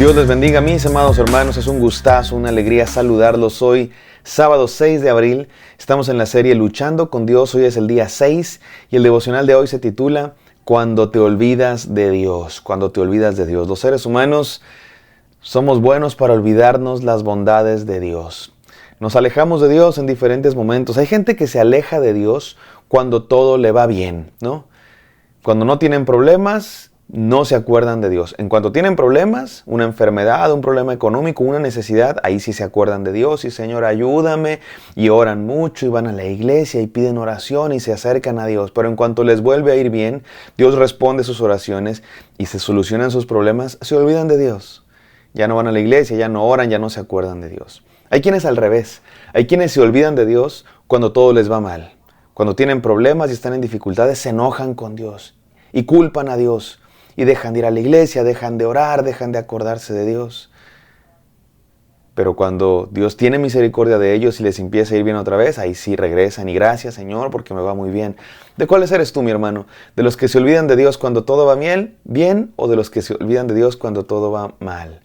Dios les bendiga, mis amados hermanos. Es un gustazo, una alegría saludarlos hoy, sábado 6 de abril. Estamos en la serie Luchando con Dios. Hoy es el día 6 y el devocional de hoy se titula Cuando te olvidas de Dios. Cuando te olvidas de Dios. Los seres humanos somos buenos para olvidarnos las bondades de Dios. Nos alejamos de Dios en diferentes momentos. Hay gente que se aleja de Dios cuando todo le va bien, ¿no? Cuando no tienen problemas, no se acuerdan de Dios. En cuanto tienen problemas, una enfermedad, un problema económico, una necesidad, ahí sí se acuerdan de Dios y Señor, ayúdame, y oran mucho y van a la iglesia y piden oración y se acercan a Dios. Pero en cuanto les vuelve a ir bien, Dios responde sus oraciones y se solucionan sus problemas, se olvidan de Dios. Ya no van a la iglesia, ya no oran, ya no se acuerdan de Dios. Hay quienes al revés, hay quienes se olvidan de Dios cuando todo les va mal. Cuando tienen problemas y están en dificultades, se enojan con Dios y culpan a Dios. Y dejan de ir a la iglesia, dejan de orar, dejan de acordarse de Dios. Pero cuando Dios tiene misericordia de ellos y les empieza a ir bien otra vez, ahí sí regresan y gracias Señor porque me va muy bien. ¿De cuáles eres tú, mi hermano? ¿De los que se olvidan de Dios cuando todo va bien o de los que se olvidan de Dios cuando todo va mal?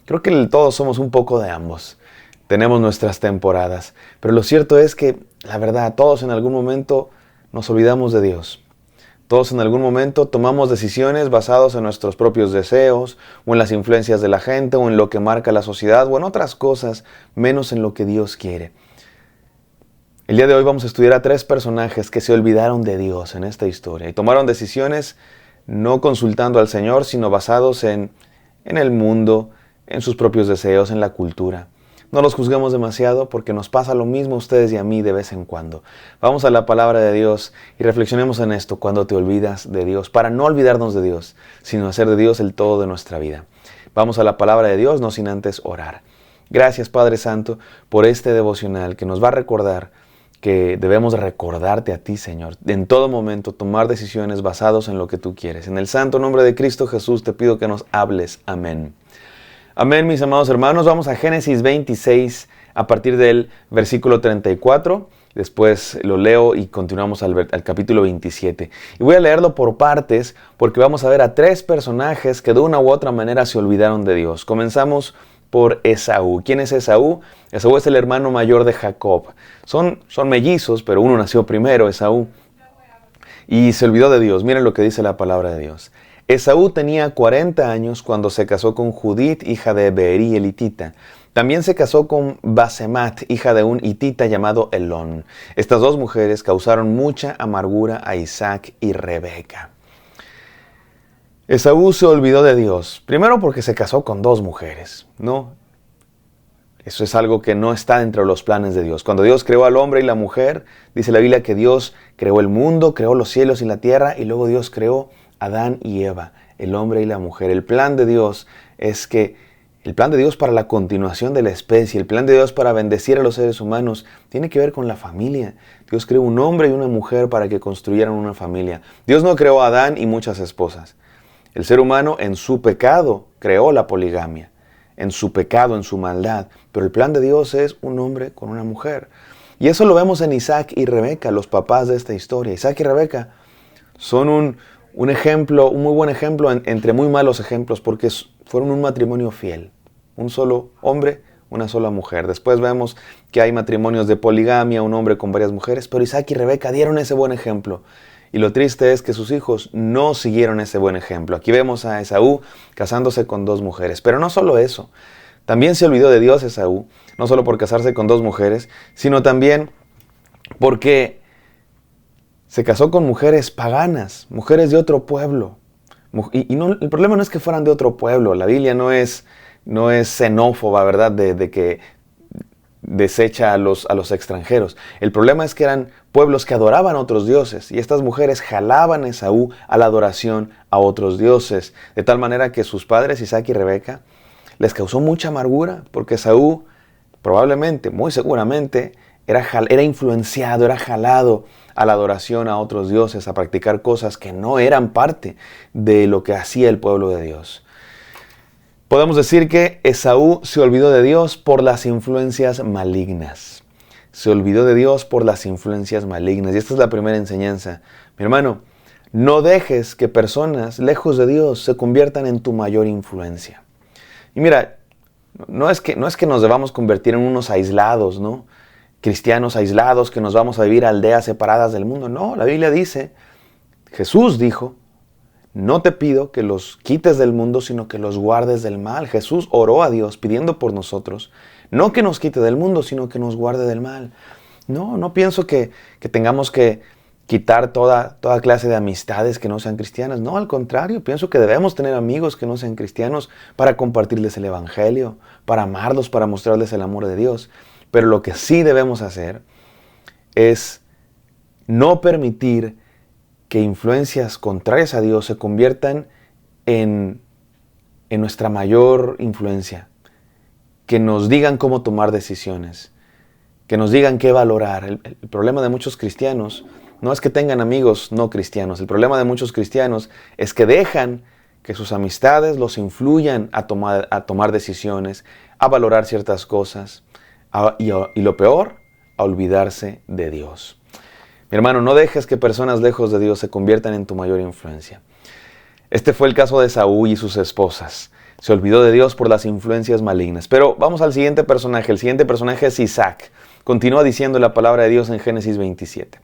Creo que todos somos un poco de ambos. Tenemos nuestras temporadas. Pero lo cierto es que, la verdad, todos en algún momento nos olvidamos de Dios. Todos en algún momento tomamos decisiones basadas en nuestros propios deseos, o en las influencias de la gente, o en lo que marca la sociedad, o en otras cosas, menos en lo que Dios quiere. El día de hoy vamos a estudiar a 3 personajes que se olvidaron de Dios en esta historia y tomaron decisiones no consultando al Señor, sino basados en el mundo, en sus propios deseos, en la cultura. No los juzguemos demasiado porque nos pasa lo mismo a ustedes y a mí de vez en cuando. Vamos a la palabra de Dios y reflexionemos en esto cuando te olvidas de Dios, para no olvidarnos de Dios, sino hacer de Dios el todo de nuestra vida. Vamos a la palabra de Dios, no sin antes orar. Gracias, Padre Santo, por este devocional que nos va a recordar que debemos recordarte a ti, Señor, en todo momento tomar decisiones basadas en lo que tú quieres. En el santo nombre de Cristo Jesús te pido que nos hables. Amén. Amén, mis amados hermanos. Vamos a Génesis 26 a partir del versículo 34. Después lo leo y continuamos al capítulo 27. Y voy a leerlo por partes porque vamos a ver a 3 personajes que de una u otra manera se olvidaron de Dios. Comenzamos por Esaú. ¿Quién es Esaú? Esaú es el hermano mayor de Jacob. Son mellizos, pero uno nació primero, Esaú. Y se olvidó de Dios. Miren lo que dice la palabra de Dios. Esaú tenía 40 años cuando se casó con Judit, hija de Beeri el hitita. También se casó con Basemat, hija de un hitita llamado Elón. Estas 2 mujeres causaron mucha amargura a Isaac y Rebeca. Esaú se olvidó de Dios, primero porque se casó con 2 mujeres, ¿no? Eso es algo que no está dentro de los planes de Dios. Cuando Dios creó al hombre y la mujer, dice la Biblia que Dios creó el mundo, creó los cielos y la tierra, y luego Dios creó Adán y Eva, el hombre y la mujer. El plan de Dios es que, el plan de Dios para la continuación de la especie, el plan de Dios para bendecir a los seres humanos, tiene que ver con la familia. Dios creó un hombre y una mujer para que construyeran una familia. Dios no creó a Adán y muchas esposas. El ser humano en su pecado creó la poligamia, en su pecado, en su maldad. Pero el plan de Dios es un hombre con una mujer. Y eso lo vemos en Isaac y Rebeca, los papás de esta historia. Isaac y Rebeca son un ejemplo, un muy buen ejemplo entre muy malos ejemplos, porque fueron un matrimonio fiel. Un solo hombre, una sola mujer. Después vemos que hay matrimonios de poligamia, un hombre con varias mujeres, pero Isaac y Rebeca dieron ese buen ejemplo. Y lo triste es que sus hijos no siguieron ese buen ejemplo. Aquí vemos a Esaú casándose con 2 mujeres. Pero no solo eso, también se olvidó de Dios Esaú, no solo por casarse con 2 mujeres, sino también porque se casó con mujeres paganas, mujeres de otro pueblo. Y no, el problema no es que fueran de otro pueblo. La Biblia no es xenófoba, ¿verdad? De que desecha a los extranjeros. El problema es que eran pueblos que adoraban a otros dioses. Y estas mujeres jalaban a Esaú a la adoración a otros dioses. De tal manera que sus padres, Isaac y Rebeca, les causó mucha amargura. Porque Esaú probablemente, muy seguramente, era influenciado, era jalado a la adoración a otros dioses, a practicar cosas que no eran parte de lo que hacía el pueblo de Dios. Podemos decir que Esaú se olvidó de Dios por las influencias malignas. Se olvidó de Dios por las influencias malignas. Y esta es la primera enseñanza. Mi hermano, no dejes que personas lejos de Dios se conviertan en tu mayor influencia. Y mira, no es que nos debamos convertir en unos aislados, ¿no? Cristianos aislados que nos vamos a vivir a aldeas separadas del mundo. No, la Biblia dice, Jesús dijo, no te pido que los quites del mundo, sino que los guardes del mal. Jesús oró a Dios pidiendo por nosotros, no que nos quite del mundo, sino que nos guarde del mal. No pienso que tengamos que quitar toda clase de amistades que no sean cristianas. No, al contrario, pienso que debemos tener amigos que no sean cristianos para compartirles el evangelio, para amarlos, para mostrarles el amor de Dios. Pero lo que sí debemos hacer es no permitir que influencias contrarias a Dios se conviertan en nuestra mayor influencia. Que nos digan cómo tomar decisiones, que nos digan qué valorar. El problema de muchos cristianos no es que tengan amigos no cristianos. El problema de muchos cristianos es que dejan que sus amistades los influyan a tomar decisiones, a valorar ciertas cosas y lo peor, a olvidarse de Dios. Mi hermano, no dejes que personas lejos de Dios se conviertan en tu mayor influencia. Este fue el caso de Saúl y sus esposas. Se olvidó de Dios por las influencias malignas. Pero vamos al siguiente personaje. El siguiente personaje es Isaac. Continúa diciendo la palabra de Dios en Génesis 27.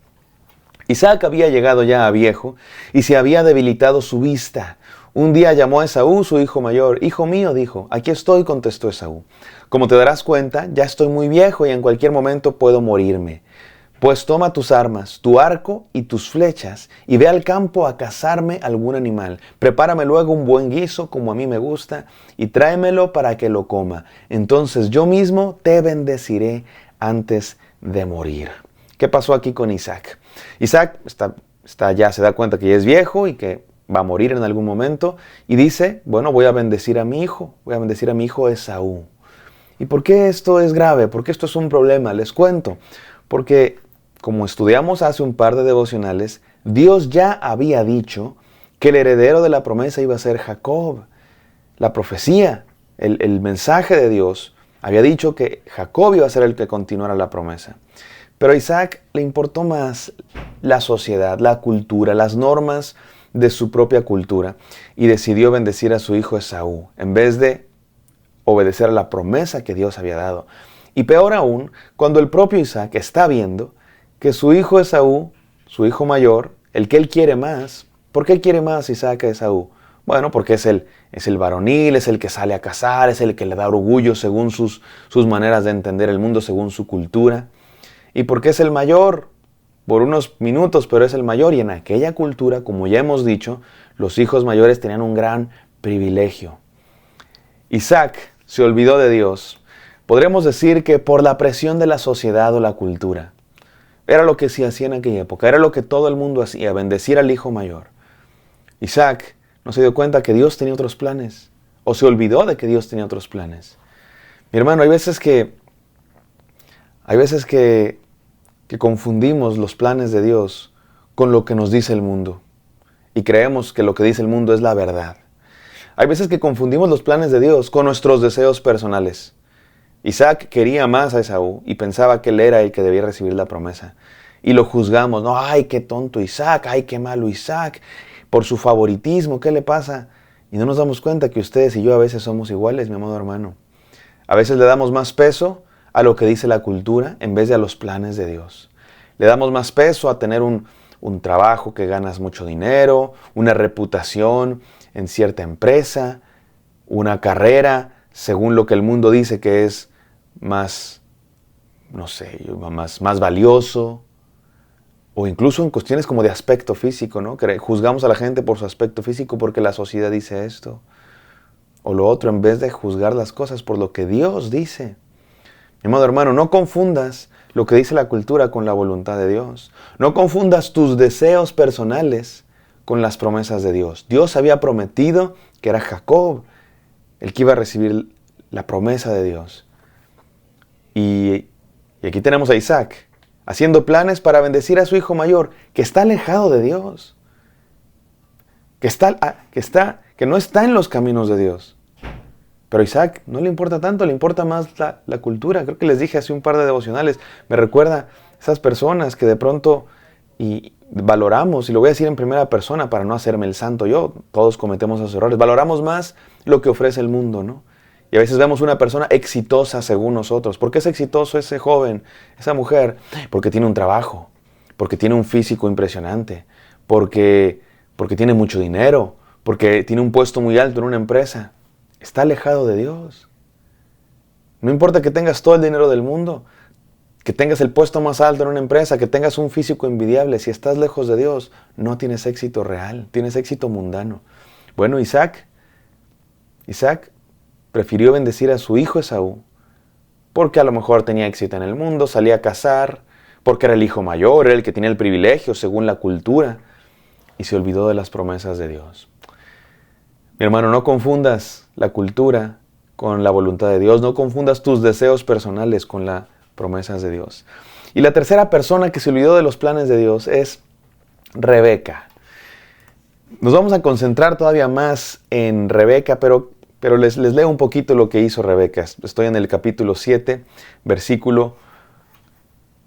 Isaac había llegado ya a viejo y se había debilitado su vista. Un día llamó a Esaú, su hijo mayor. Hijo mío, dijo. Aquí estoy, contestó Esaú. Como te darás cuenta, ya estoy muy viejo y en cualquier momento puedo morirme. Pues toma tus armas, tu arco y tus flechas, y ve al campo a cazarme algún animal. Prepárame luego un buen guiso, como a mí me gusta, y tráemelo para que lo coma. Entonces yo mismo te bendeciré antes de morir. ¿Qué pasó aquí con Isaac? Isaac ya se da cuenta que ya es viejo y que va a morir en algún momento, y dice, bueno, voy a bendecir a mi hijo Esaú. ¿Y por qué esto es grave? ¿Por qué esto es un problema? Les cuento. Porque, como estudiamos hace un par de devocionales, Dios ya había dicho que el heredero de la promesa iba a ser Jacob. La profecía, el mensaje de Dios, había dicho que Jacob iba a ser el que continuara la promesa. Pero a Isaac le importó más la sociedad, la cultura, las normas de su propia cultura, y decidió bendecir a su hijo Esaú, en vez de obedecer a la promesa que Dios había dado. Y peor aún, cuando el propio Isaac está viendo que su hijo Esaú, su hijo mayor, el que él quiere más. ¿Por qué quiere más Isaac a Esaú? Bueno, porque es el varonil, es el que sale a cazar, es el que le da orgullo según sus maneras de entender el mundo, según su cultura. Y porque es el mayor, por unos minutos, pero es el mayor. Y en aquella cultura, como ya hemos dicho, los hijos mayores tenían un gran privilegio. Isaac se olvidó de Dios. Podríamos decir que por la presión de la sociedad o la cultura. Era lo que se hacía en aquella época, era lo que todo el mundo hacía, bendecir al hijo mayor. Isaac no se dio cuenta que Dios tenía otros planes, o se olvidó de que Dios tenía otros planes. Mi hermano, hay veces que confundimos los planes de Dios con lo que nos dice el mundo, y creemos que lo que dice el mundo es la verdad. Hay veces que confundimos los planes de Dios con nuestros deseos personales. Isaac quería más a Esaú y pensaba que él era el que debía recibir la promesa. Y lo juzgamos, no, ay, qué tonto Isaac, ay, qué malo Isaac, por su favoritismo, ¿qué le pasa? Y no nos damos cuenta que ustedes y yo a veces somos iguales, mi amado hermano. A veces le damos más peso a lo que dice la cultura en vez de a los planes de Dios. Le damos más peso a tener un trabajo que ganas mucho dinero, una reputación en cierta empresa, una carrera según lo que el mundo dice que es más, no sé, más valioso, o incluso en cuestiones como de aspecto físico, ¿no? Que juzgamos a la gente por su aspecto físico porque la sociedad dice esto, o lo otro, en vez de juzgar las cosas por lo que Dios dice. Mi amado hermano, no confundas lo que dice la cultura con la voluntad de Dios. No confundas tus deseos personales con las promesas de Dios. Dios había prometido que era Jacob el que iba a recibir la promesa de Dios. Y aquí tenemos a Isaac haciendo planes para bendecir a su hijo mayor, que está alejado de Dios, que no está en los caminos de Dios. Pero a Isaac no le importa tanto, le importa más la cultura. Creo que les dije hace un par de devocionales, me recuerda esas personas que de pronto y valoramos, y lo voy a decir en primera persona para no hacerme el santo yo, todos cometemos esos errores, valoramos más lo que ofrece el mundo, ¿no? Y a veces vemos una persona exitosa según nosotros. ¿Por qué es exitoso ese joven, esa mujer? Porque tiene un trabajo, porque tiene un físico impresionante, porque tiene mucho dinero, porque tiene un puesto muy alto en una empresa. Está alejado de Dios. No importa que tengas todo el dinero del mundo, que tengas el puesto más alto en una empresa, que tengas un físico envidiable. Si estás lejos de Dios, no tienes éxito real, tienes éxito mundano. Bueno, Isaac prefirió bendecir a su hijo Esaú, porque a lo mejor tenía éxito en el mundo, salía a cazar, porque era el hijo mayor, era el que tenía el privilegio según la cultura, y se olvidó de las promesas de Dios. Mi hermano, no confundas la cultura con la voluntad de Dios, no confundas tus deseos personales con las promesas de Dios. Y la tercera persona que se olvidó de los planes de Dios es Rebeca. Nos vamos a concentrar todavía más en Rebeca, pero les leo un poquito lo que hizo Rebeca. Estoy en el capítulo 7, versículo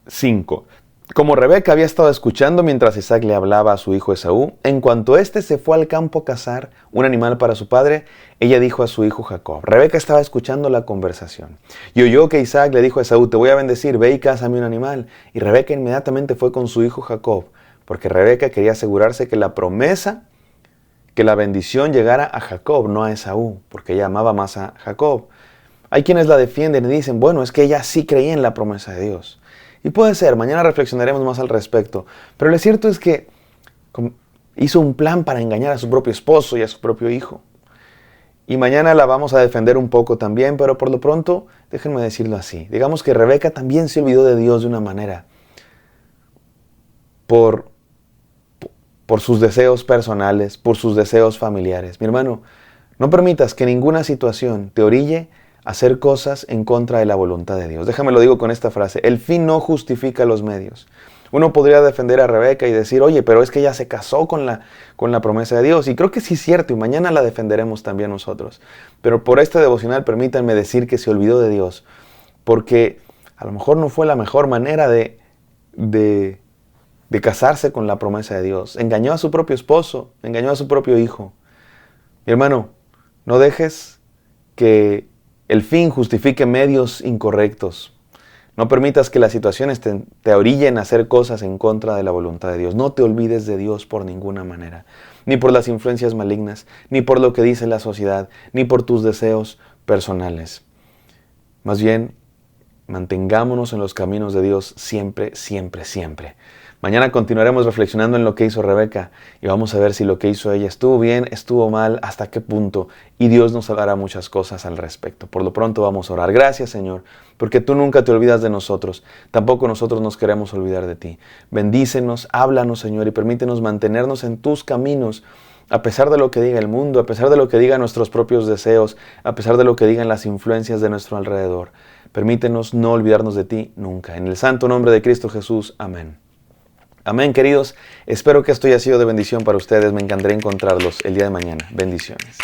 5. Como Rebeca había estado escuchando mientras Isaac le hablaba a su hijo Esaú, en cuanto éste se fue al campo a cazar un animal para su padre, ella dijo a su hijo Jacob. Rebeca estaba escuchando la conversación y oyó que Isaac le dijo a Esaú, te voy a bendecir, ve y cázame un animal. Y Rebeca inmediatamente fue con su hijo Jacob, porque Rebeca quería asegurarse que la promesa, que la bendición llegara a Jacob, no a Esaú, porque ella amaba más a Jacob. Hay quienes la defienden y dicen, bueno, es que ella sí creía en la promesa de Dios. Y puede ser, mañana reflexionaremos más al respecto. Pero lo cierto es que hizo un plan para engañar a su propio esposo y a su propio hijo. Y mañana la vamos a defender un poco también, pero por lo pronto, déjenme decirlo así. Digamos que Rebeca también se olvidó de Dios de una manera. Por sus deseos personales, por sus deseos familiares. Mi hermano, no permitas que ninguna situación te orille a hacer cosas en contra de la voluntad de Dios. Déjame lo digo con esta frase, el fin no justifica los medios. Uno podría defender a Rebeca y decir, oye, pero es que ella se casó con la promesa de Dios. Y creo que sí es cierto, y mañana la defenderemos también nosotros. Pero por este devocional permítanme decir que se olvidó de Dios, porque a lo mejor no fue la mejor manera de casarse con la promesa de Dios. Engañó a su propio esposo, engañó a su propio hijo. Mi hermano, no dejes que el fin justifique medios incorrectos. No permitas que las situaciones te orillen a hacer cosas en contra de la voluntad de Dios. No te olvides de Dios por ninguna manera. Ni por las influencias malignas, ni por lo que dice la sociedad, ni por tus deseos personales. Más bien, mantengámonos en los caminos de Dios siempre, siempre, siempre. Mañana continuaremos reflexionando en lo que hizo Rebeca y vamos a ver si lo que hizo ella estuvo bien, estuvo mal, hasta qué punto. Y Dios nos hablará muchas cosas al respecto. Por lo pronto vamos a orar. Gracias, Señor, porque tú nunca te olvidas de nosotros. Tampoco nosotros nos queremos olvidar de ti. Bendícenos, háblanos, Señor, y permítenos mantenernos en tus caminos, a pesar de lo que diga el mundo, a pesar de lo que digan nuestros propios deseos, a pesar de lo que digan las influencias de nuestro alrededor. Permítenos no olvidarnos de ti nunca. En el santo nombre de Cristo Jesús. Amén. Amén, queridos. Espero que esto haya sido de bendición para ustedes. Me encantaría encontrarlos el día de mañana. Bendiciones.